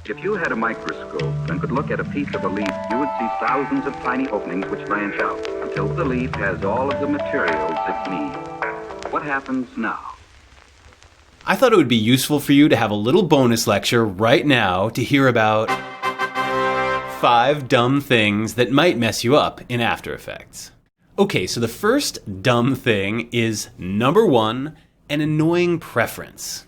If you had a microscope and could look at a piece of a leaf, you would see thousands of tiny openings which branch out until the leaf has all of the materials it needs. What happens now? I thought it would be useful for you to have a little bonus lecture right now to hear about 5 dumb things that might mess you up in After Effects. Okay, so the first dumb thing is number 1, an annoying preference.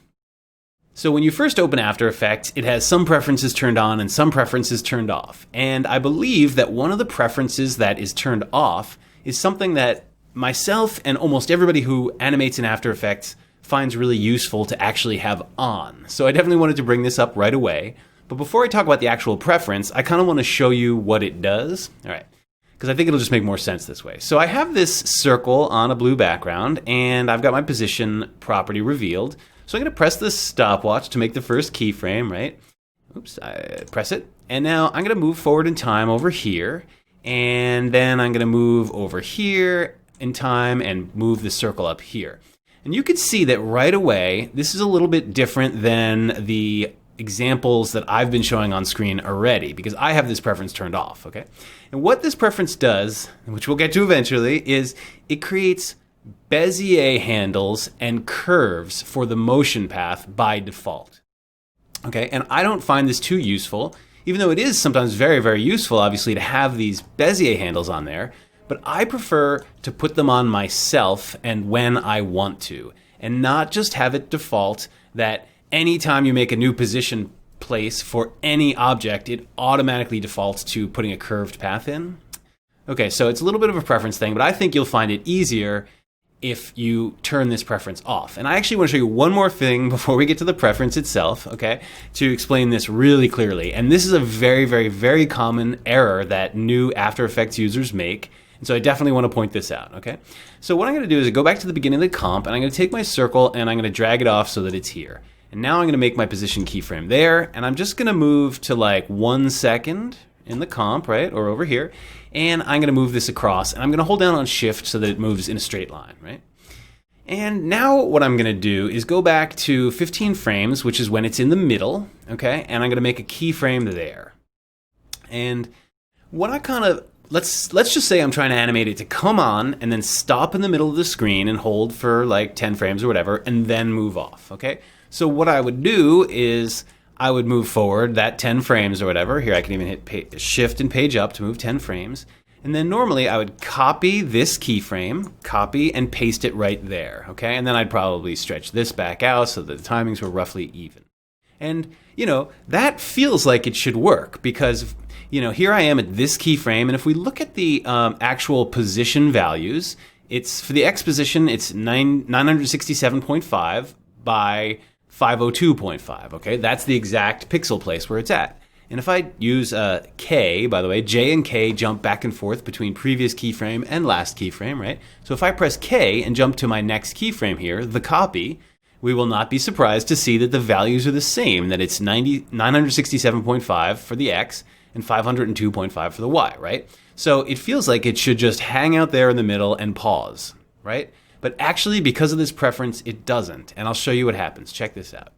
So when you first open After Effects, it has some preferences turned on and some preferences turned off. And I believe that one of the preferences that is turned off is something that myself and almost everybody who animates in After Effects finds really useful to actually have on. So I definitely wanted to bring this up right away. But before I talk about the actual preference, I kind of want to show you what it does. All right, because I think it'll just make more sense this way. So I have this circle on a blue background, and I've got my position property revealed. So I'm going to press the stopwatch to make the first keyframe, right? Oops, I press it. And now I'm going to move forward in time over here. And then I'm going to move over here in time and move the circle up here. And you can see that right away, this is a little bit different than the examples that I've been showing on screen already, because I have this preference turned off, okay? And what this preference does, which we'll get to eventually, is it creates Bezier handles and curves for the motion path by default. Okay, and I don't find this too useful, even though it is sometimes very, very useful, obviously, to have these Bezier handles on there, but I prefer to put them on myself and when I want to, and not just have it default that anytime you make a new position place for any object, it automatically defaults to putting a curved path in. Okay, so it's a little bit of a preference thing, but I think you'll find it easier if you turn this preference off. And I actually want to show you one more thing before we get to the preference itself, okay, to explain this really clearly. And this is a very, very, very common error that new After Effects users make. And so I definitely want to point this out, okay? So what I'm going to do is go back to the beginning of the comp, and I'm going to take my circle and I'm going to drag it off so that it's here. And now I'm going to make my position keyframe there, and I'm just going to move to like 1 second in the comp, right, or over here, and I'm going to move this across, and I'm going to hold down on Shift so that it moves in a straight line, right? And now what I'm going to do is go back to 15 frames, which is when it's in the middle, okay, and I'm going to make a keyframe there. And what I kind of, let's just say I'm trying to animate it to come on and then stop in the middle of the screen and hold for like 10 frames or whatever, and then move off, okay? So what I would do is I would move forward that 10 frames or whatever. Here I can even hit Shift and page up to move 10 frames. And then normally I would copy this keyframe, copy and paste it right there, okay? And then I'd probably stretch this back out so that the timings were roughly even. And, you know, that feels like it should work because, you know, here I am at this keyframe, and if we look at the actual position values, it's for the X position, it's 967.5 by 502.5, okay? That's the exact pixel place where it's at. And if I use K, by the way, J and K jump back and forth between previous keyframe and last keyframe, right? So if I press K and jump to my next keyframe here, the copy, we will not be surprised to see that the values are the same, that it's 967.5 for the X and 502.5 for the Y, right? So it feels like it should just hang out there in the middle and pause, right? But actually, because of this preference, it doesn't. And I'll show you what happens. Check this out.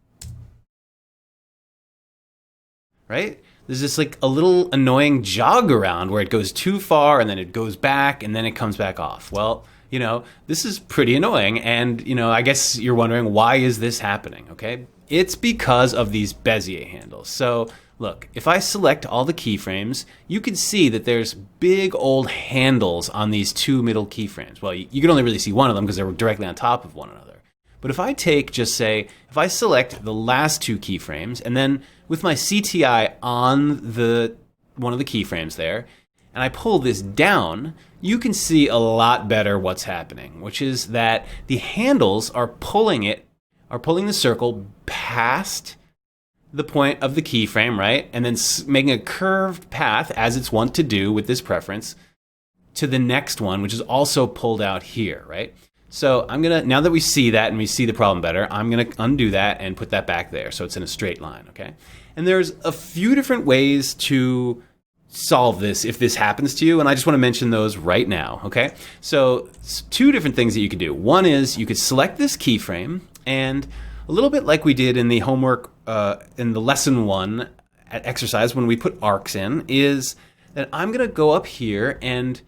Right? There's this like a little annoying jog around where it goes too far and then it goes back and then it comes back off. Well, you know, this is pretty annoying. And, you know, I guess you're wondering, why is this happening? Okay? It's because of these Bezier handles. So look, if I select all the keyframes, you can see that there's big old handles on these 2 middle keyframes. Well, you can only really see one of them because they're directly on top of one another. But if I take, just say, if I select the last 2 keyframes, and then with my CTI on one of the keyframes there, and I pull this down, you can see a lot better what's happening, which is that the handles are pulling the circle past the point of the keyframe, right? And then making a curved path, as it's wont to do with this preference, to the next one, which is also pulled out here, right? So I'm gonna, now that we see that and we see the problem better, I'm gonna undo that and put that back there so it's in a straight line, okay? And there's a few different ways to solve this if this happens to you, and I just want to mention those right now, okay? So 2 different things that you could do. One is you could select this keyframe, and a little bit like we did in the homework in the lesson 1 exercise when we put arcs in is that I'm going to go up here and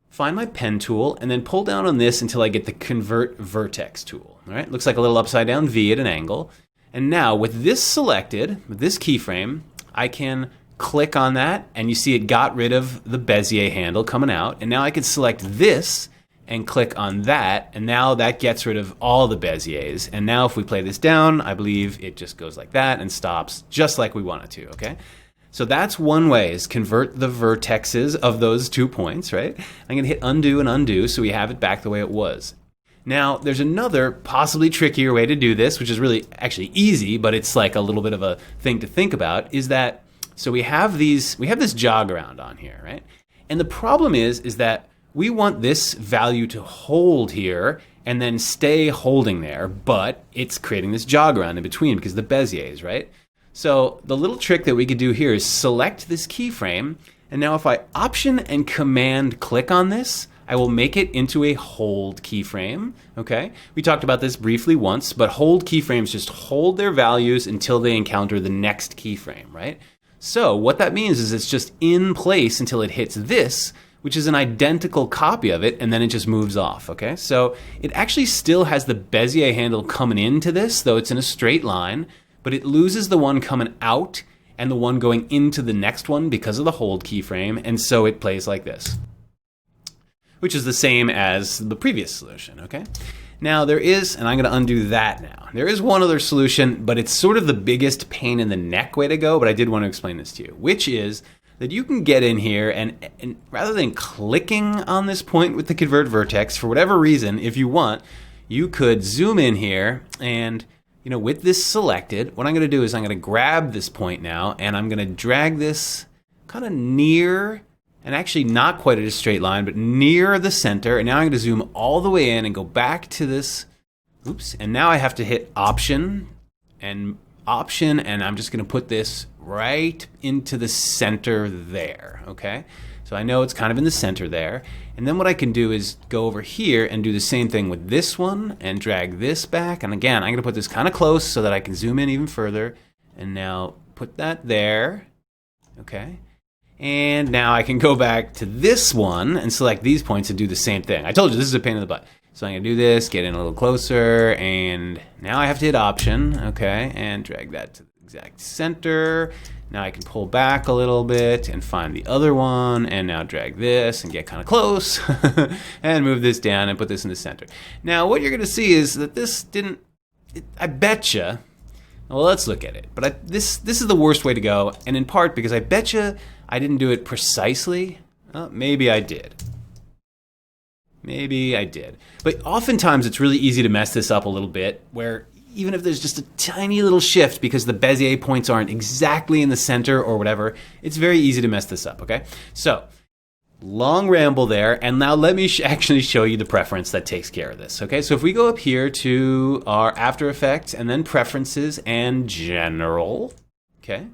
find my pen tool and then pull down on this until I get the convert vertex tool. All right, looks like a little upside down V at an angle. And now with this selected, with this keyframe, I can click on that and you see it got rid of the Bezier handle coming out. And now I can select this and click on that, and now that gets rid of all the Beziers. And now if we play this down, I believe it just goes like that and stops just like we want it to, okay? So that's one way, is convert the vertexes of those 2 points, right? I'm gonna hit undo and undo so we have it back the way it was. Now, there's another possibly trickier way to do this, which is really actually easy, but it's like a little bit of a thing to think about, is that, so we have this jog around on here, right? And the problem is that we want this value to hold here and then stay holding there, but it's creating this jog around in between because the Beziers, right? So the little trick that we could do here is select this keyframe, and now if I Option and Command click on this, I will make it into a hold keyframe, okay? We talked about this briefly once, but hold keyframes just hold their values until they encounter the next keyframe, right? So what that means is it's just in place until it hits this, which is an identical copy of it, and then it just moves off, okay? So it actually still has the Bezier handle coming into this, though it's in a straight line, but it loses the one coming out and the one going into the next one because of the hold keyframe, and so it plays like this, which is the same as the previous solution, okay? Now there is, and I'm gonna undo that now, there is one other solution, but it's sort of the biggest pain in the neck way to go, but I did want to explain this to you, which is that you can get in here and rather than clicking on this point with the convert vertex, for whatever reason, if you want, you could zoom in here and, you know, with this selected, what I'm gonna do is I'm gonna grab this point now and I'm gonna drag this kind of near, and actually not quite at a straight line, but near the center. And now I'm gonna zoom all the way in and go back to this, oops, and now I have to hit Option, and I'm just gonna put this right into the center there, okay? So I know it's kind of in the center there. And then what I can do is go over here and do the same thing with this one and drag this back. And again, I'm gonna put this kind of close so that I can zoom in even further. And now put that there, okay? And now I can go back to this one and select these points and do the same thing. I told you this is a pain in the butt. So I'm gonna do this, get in a little closer, and now I have to hit Option, okay, and drag that to the exact center. Now I can pull back a little bit and find the other one, and now drag this and get kind of close, and move this down and put this in the center. Now what you're gonna see is that this didn't, I betcha, well let's look at it, but this is the worst way to go, and in part because I betcha I didn't do it precisely. Well, maybe I did. Maybe I did. But oftentimes it's really easy to mess this up a little bit, where even if there's just a tiny little shift because the Bezier points aren't exactly in the center or whatever, it's very easy to mess this up, okay? So, long ramble there, and now let me actually show you the preference that takes care of this, okay? So if we go up here to our After Effects and then Preferences and General, okay?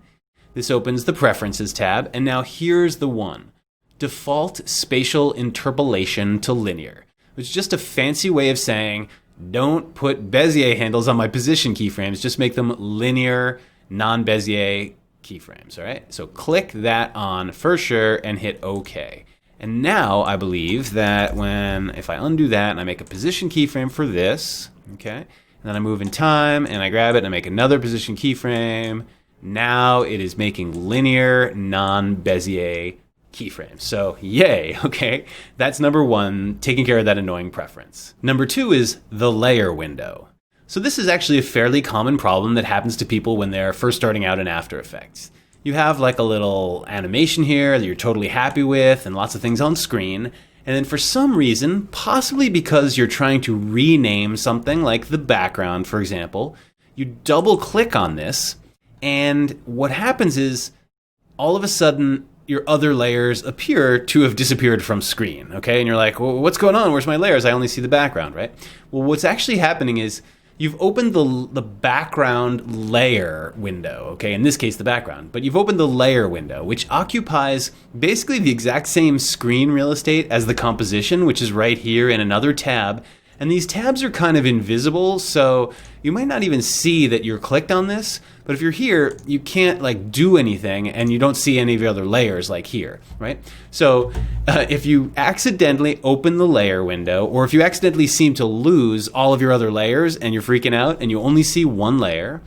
This opens the Preferences tab, and now here's the one. Default Spatial Interpolation to Linear, which is just a fancy way of saying, don't put Bezier handles on my position keyframes, just make them linear, non-Bezier keyframes, all right? So click that on for sure and hit OK. And now I believe that if I undo that and I make a position keyframe for this, okay, and then I move in time and I grab it and I make another position keyframe, now it is making linear, non-Bezier keyframes. So yay, okay, that's number one, taking care of that annoying preference. Number two is the layer window. So this is actually a fairly common problem that happens to people when they're first starting out in After Effects. You have like a little animation here that you're totally happy with and lots of things on screen, and then for some reason, possibly because you're trying to rename something like the background, for example, you double click on this, and what happens is all of a sudden your other layers appear to have disappeared from screen, okay? And you're like, well, what's going on? Where's my layers? I only see the background, right? Well, what's actually happening is you've opened the background layer window, okay? In this case, the background. But you've opened the layer window, which occupies basically the exact same screen real estate as the composition, which is right here in another tab. And these tabs are kind of invisible, so you might not even see that you're clicked on this. But if you're here, you can't like do anything, and you don't see any of your other layers like here, right? So if you accidentally open the layer window, or if you accidentally seem to lose all of your other layers and you're freaking out and you only see one layer,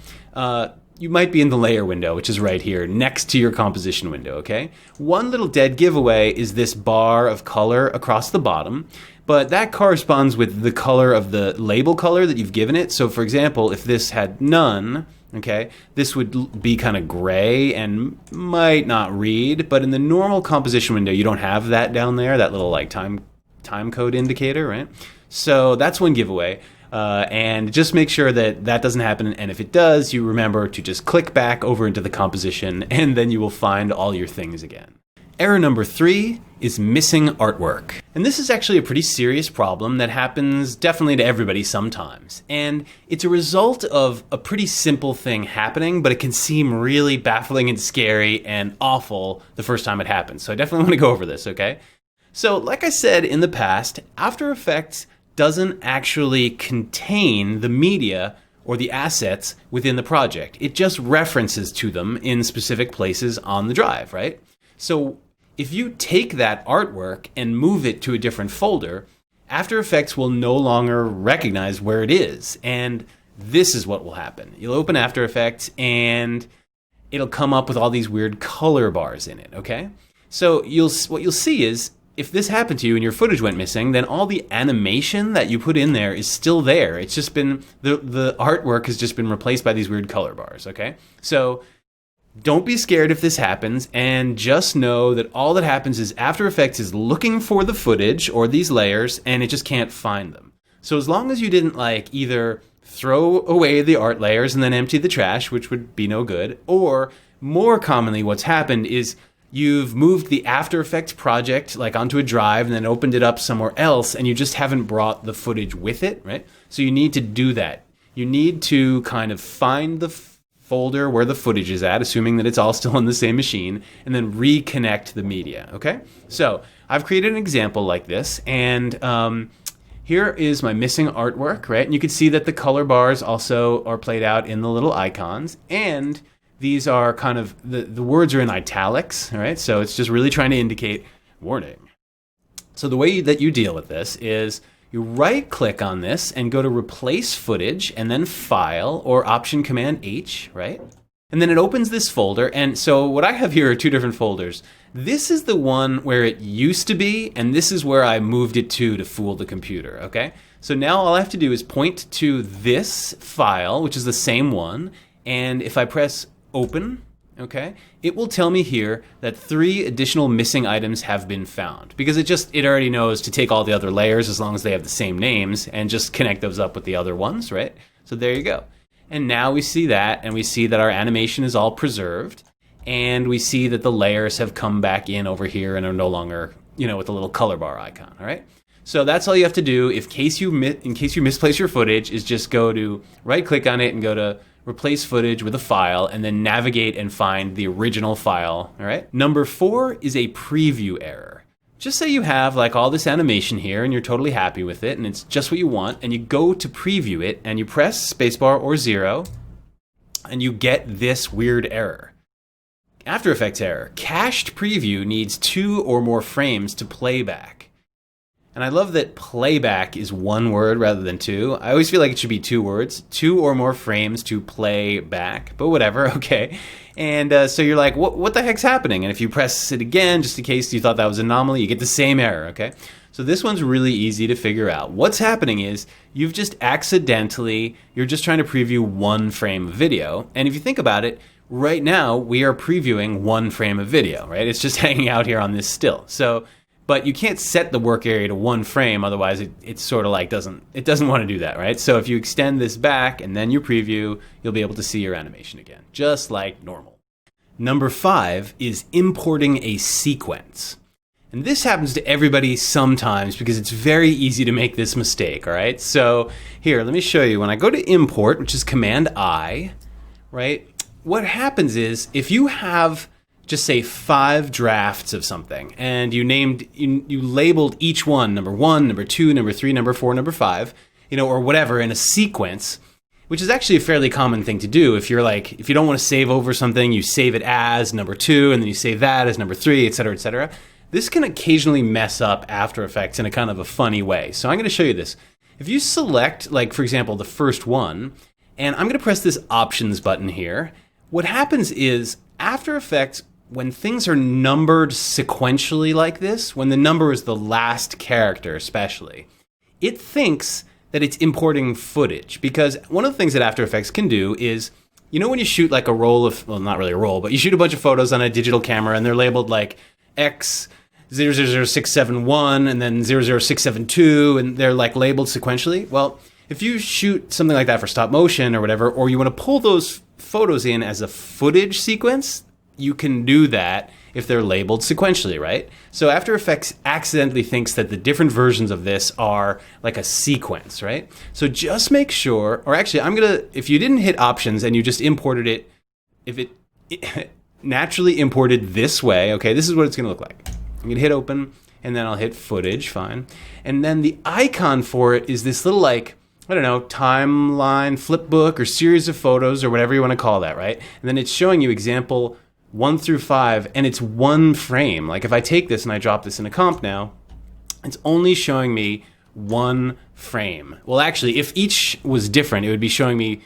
you might be in the layer window, which is right here next to your composition window, okay? One little dead giveaway is this bar of color across the bottom, but that corresponds with the color of the label color that you've given it. So for example, if this had none, okay, this would be kind of gray and might not read, but in the normal composition window, you don't have that down there, that little like time code indicator, right? So that's one giveaway. And just make sure that that doesn't happen. And if it does, you remember to just click back over into the composition, and then you will find all your things again. Error number 3 is missing artwork. And this is actually a pretty serious problem that happens definitely to everybody sometimes. And it's a result of a pretty simple thing happening, but it can seem really baffling and scary and awful the first time it happens. So I definitely want to go over this, okay? So like I said in the past, After Effects doesn't actually contain the media or the assets within the project. It just references to them in specific places on the drive, right? So if you take that artwork and move it to a different folder, After Effects will no longer recognize where it is. And this is what will happen. You'll open After Effects and it'll come up with all these weird color bars in it, okay? So what you'll see is, if this happened to you and your footage went missing, then all the animation that you put in there is still there. It's just been, the artwork has just been replaced by these weird color bars, okay? So don't be scared if this happens, and just know that all that happens is After Effects is looking for the footage or these layers, and it just can't find them. So as long as you didn't like either throw away the art layers and then empty the trash, which would be no good, or more commonly what's happened is you've moved the After Effects project like onto a drive and then opened it up somewhere else, and you just haven't brought the footage with it, right? So you need to do that. You need to kind of find the folder where the footage is at, assuming that it's all still on the same machine, and then reconnect the media, okay? So I've created an example like this, and here is my missing artwork, right? And you can see that the color bars also are played out in the little icons, and these are kind of, the words are in italics, all right? So it's just really trying to indicate warning. So the way that you deal with this is you right-click on this and go to Replace Footage, and then File, or Option-Command-H, right? And then it opens this folder, and so what I have here are two different folders. This is the one where it used to be, and this is where I moved it to fool the computer, okay? So now all I have to do is point to this file, which is the same one, and if I press Open, okay, it will tell me here that 3 additional missing items have been found, because it already knows to take all the other layers as long as they have the same names and just connect those up with the other ones, right? So there you go. And now we see that, and we see that our animation is all preserved, and we see that the layers have come back in over here and are no longer, with the little color bar icon, all right? So that's all you have to do in case you misplace your footage, is just go to right-click on it and go to Replace Footage with a file, and then navigate and find the original file, all right? Number 4 is a preview error. Just say you have like all this animation here and you're totally happy with it and it's just what you want, and you go to preview it and you press spacebar or 0 and you get this weird error. After Effects error. Cached preview needs 2 or more frames to playback. And I love that playback is 1 word rather than 2. I always feel like it should be 2 words. 2 or more frames to play back, but whatever, okay. And so you're like, what the heck's happening? And if you press it again, just in case you thought that was an anomaly, you get the same error, okay? So this one's really easy to figure out. What's happening is you're just trying to preview 1 frame of video. And if you think about it, right now we are previewing 1 frame of video, right? It's just hanging out here on this still. But you can't set the work area to 1 frame, otherwise it's sort of like it doesn't want to do that, right? So if you extend this back and then you preview, you'll be able to see your animation again, just like normal. Number 5 is importing a sequence. And this happens to everybody sometimes because it's very easy to make this mistake, all right? So here, let me show you. When I go to import, which is Command I, right? What happens is if you have just say 5 drafts of something, and you labeled each one, number 1, number 2, number 3, number 4, number 5, or whatever in a sequence, which is actually a fairly common thing to do. If you don't want to save over something, you save it as number 2, and then you save that as number 3, et cetera, et cetera. This can occasionally mess up After Effects in a kind of a funny way. So I'm going to show you this. If you select, for example, the first one, and I'm going to press this Options button here, what happens is After Effects, when things are numbered sequentially like this, when the number is the last character especially, it thinks that it's importing footage. Because one of the things that After Effects can do is, when you shoot like a roll of, well, not really a roll, but you shoot a bunch of photos on a digital camera and they're labeled like X000671 and then 00672, and they're like labeled sequentially. Well, if you shoot something like that for stop motion or whatever, or you want to pull those photos in as a footage sequence, you can do that if they're labeled sequentially, right? So After Effects accidentally thinks that the different versions of this are like a sequence, right? So just make sure, or actually if you didn't hit Options and you just imported it, if it naturally imported this way, okay, this is what it's going to look like. I'm going to hit Open, and then I'll hit Footage, fine. And then the icon for it is this little timeline, flip book, or series of photos, or whatever you want to call that, right? And then it's showing you example 1 through 5, and it's one frame. Like if I take this and I drop this in a comp now, it's only showing me one frame. Well, actually, if each was different, it would be showing me,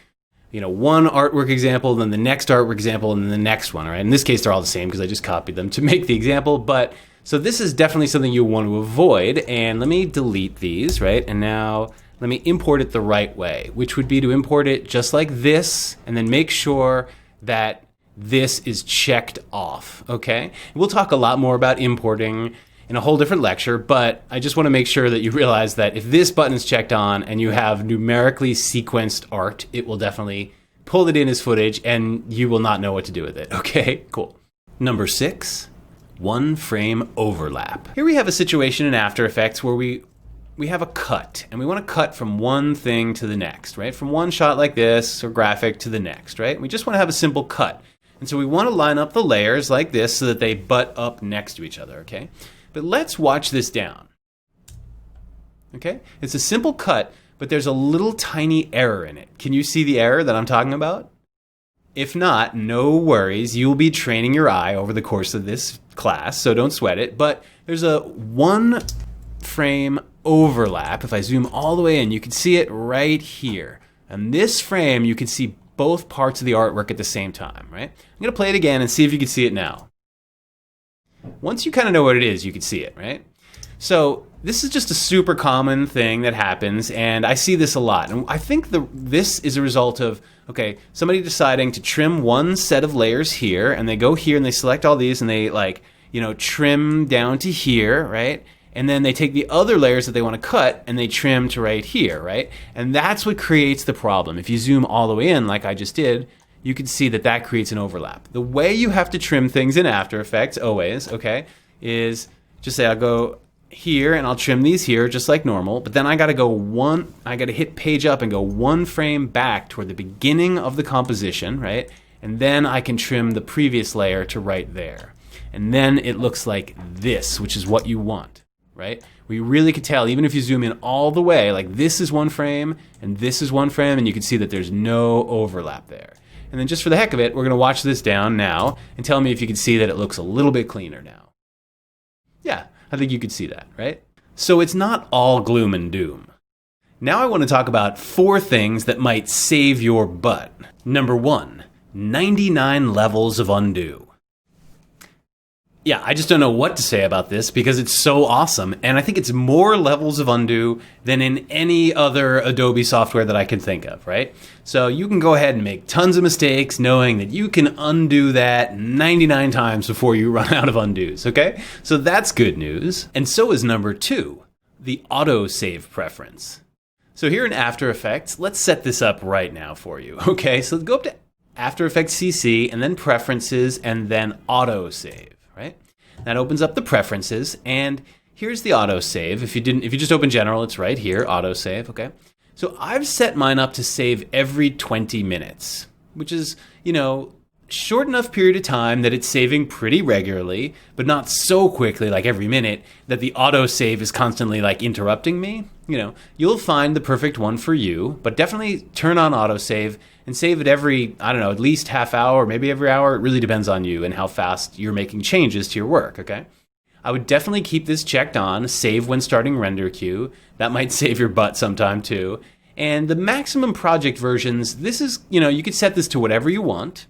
one artwork example, then the next artwork example, and then the next one, right? In this case, they're all the same because I just copied them to make the example. But so this is definitely something you want to avoid. And let me delete these, right? And now let me import it the right way, which would be to import it just like this, and then make sure that this is checked off, okay? We'll talk a lot more about importing in a whole different lecture, but I just want to make sure that you realize that if this button is checked on and you have numerically sequenced art, it will definitely pull it in as footage and you will not know what to do with it, okay? Cool. Number 6, one frame overlap. Here we have a situation in After Effects where we have a cut, and we want to cut from one thing to the next, right? From one shot like this or graphic to the next, right? We just want to have a simple cut. And so we want to line up the layers like this so that they butt up next to each other, okay? But let's watch this down. Okay? It's a simple cut, but there's a little tiny error in it. Can you see the error that I'm talking about? If not, no worries. You'll be training your eye over the course of this class, so don't sweat it. But there's a one frame overlap. If I zoom all the way in, you can see it right here. And this frame, you can see both parts of the artwork at the same time, right? I'm going to play it again and see if you can see it now. Once you kind of know what it is, you can see it, right? So this is just a super common thing that happens, and I see this a lot. And I think this is a result of, somebody deciding to trim one set of layers here, and they go here and they select all these and they trim down to here, right? And then they take the other layers that they want to cut and they trim to right here, right? And that's what creates the problem. If you zoom all the way in like I just did, you can see that creates an overlap. The way you have to trim things in After Effects always, is just say I'll go here and I'll trim these here just like normal, but then I gotta hit page up and go one frame back toward the beginning of the composition, right? And then I can trim the previous layer to right there. And then it looks like this, which is what you want. Right? We really could tell, even if you zoom in all the way, like this is one frame and this is one frame, and you can see that there's no overlap there. And then just for the heck of it, we're going to watch this down now and tell me if you can see that it looks a little bit cleaner now. Yeah, I think you could see that, right? So it's not all gloom and doom. Now I want to talk about 4 things that might save your butt. Number 1, 99 levels of undo. Yeah, I just don't know what to say about this because it's so awesome. And I think it's more levels of undo than in any other Adobe software that I can think of, right? So you can go ahead and make tons of mistakes knowing that you can undo that 99 times before you run out of undos, okay? So that's good news. And so is number 2, the autosave preference. So here in After Effects, let's set this up right now for you, okay? So go up to After Effects CC and then Preferences and then Autosave. Right? That opens up the preferences, and here's the autosave. If you just open general, it's right here, autosave, okay? So I've set mine up to save every 20 minutes, which is, short enough period of time that it's saving pretty regularly, but not so quickly, like every minute, that the autosave is constantly like interrupting me, you'll find the perfect one for you. But definitely turn on autosave and save it every, at least half hour, maybe every hour. It really depends on you and how fast you're making changes to your work, okay? I would definitely keep this checked on, save when starting render queue. That might save your butt sometime too. And the maximum project versions, this is, you could set this to whatever you want.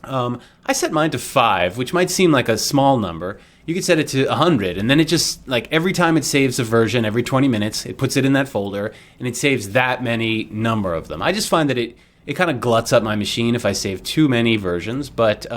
I set mine to 5, which might seem like a small number. You could set it to 100, and then it just, like, every time it saves a version, every 20 minutes, it puts it in that folder, and it saves that many number of them. I just find that it kind of gluts up my machine if I save too many versions, but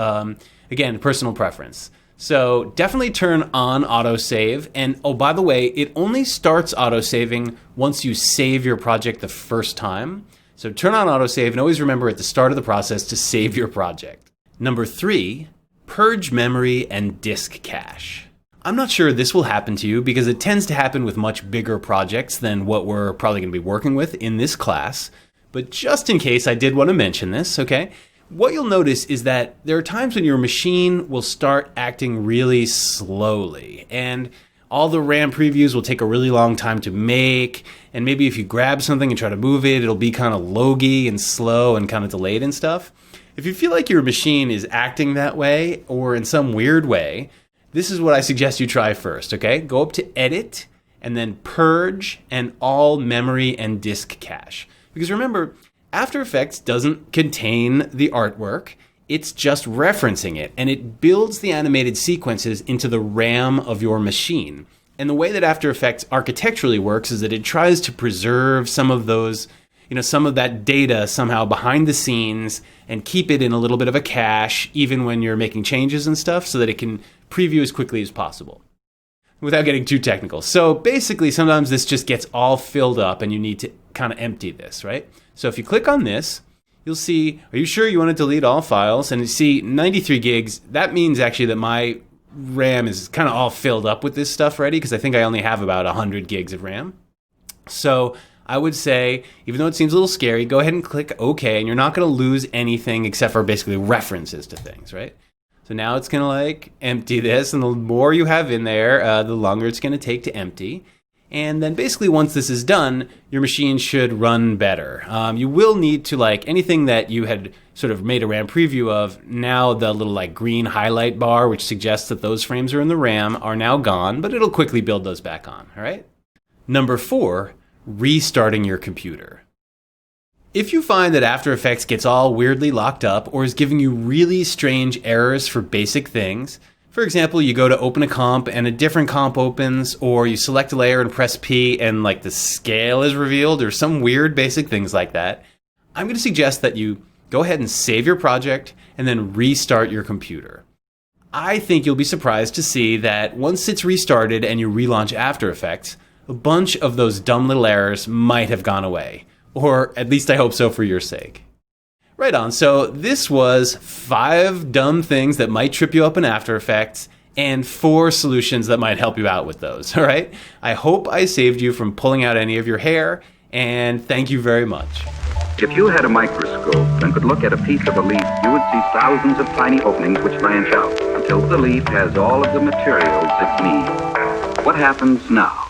again, personal preference. So definitely turn on autosave, and oh, by the way, it only starts autosaving once you save your project the first time. So turn on autosave, and always remember at the start of the process to save your project. Number 3, purge memory and disk cache. I'm not sure this will happen to you because it tends to happen with much bigger projects than what we're probably going to be working with in this class. But just in case I did want to mention this, okay? What you'll notice is that there are times when your machine will start acting really slowly, and all the RAM previews will take a really long time to make, and maybe if you grab something and try to move it, it'll be kind of logy and slow and kind of delayed and stuff. If you feel like your machine is acting that way, or in some weird way, this is what I suggest you try first, okay? Go up to Edit, and then Purge, and All Memory and Disk Cache. Because remember, After Effects doesn't contain the artwork, it's just referencing it, and it builds the animated sequences into the RAM of your machine. And the way that After Effects architecturally works is that it tries to preserve some of those, some of that data somehow behind the scenes and keep it in a little bit of a cache, even when you're making changes and stuff, so that it can preview as quickly as possible without getting too technical. So basically, sometimes this just gets all filled up and you need to kind of empty this, right? So if you click on this, you'll see, are you sure you want to delete all files? And you see 93 gigs. That means actually that my RAM is kind of all filled up with this stuff already, because I think I only have about 100 gigs of RAM. So I would say, even though it seems a little scary, go ahead and click OK, and you're not going to lose anything except for basically references to things, right? So now it's going to empty this, and the more you have in there, the longer it's going to take to empty. And then basically once this is done, your machine should run better. You will need to, anything that you had sort of made a RAM preview of, now the little green highlight bar, which suggests that those frames are in the RAM, are now gone, but it'll quickly build those back on, all right? Number 4, restarting your computer. If you find that After Effects gets all weirdly locked up or is giving you really strange errors for basic things, for example, you go to open a comp and a different comp opens, or you select a layer and press P and the scale is revealed, or some weird basic things like that, I'm going to suggest that you go ahead and save your project and then restart your computer. I think you'll be surprised to see that once it's restarted and you relaunch After Effects, a bunch of those dumb little errors might have gone away. Or at least I hope so for your sake. Right on, so this was 5 dumb things that might trip you up in After Effects, and 4 solutions that might help you out with those, all right? I hope I saved you from pulling out any of your hair, and thank you very much. If you had a microscope and could look at a piece of a leaf, you would see thousands of tiny openings which branch out until the leaf has all of the materials it needs. What happens now?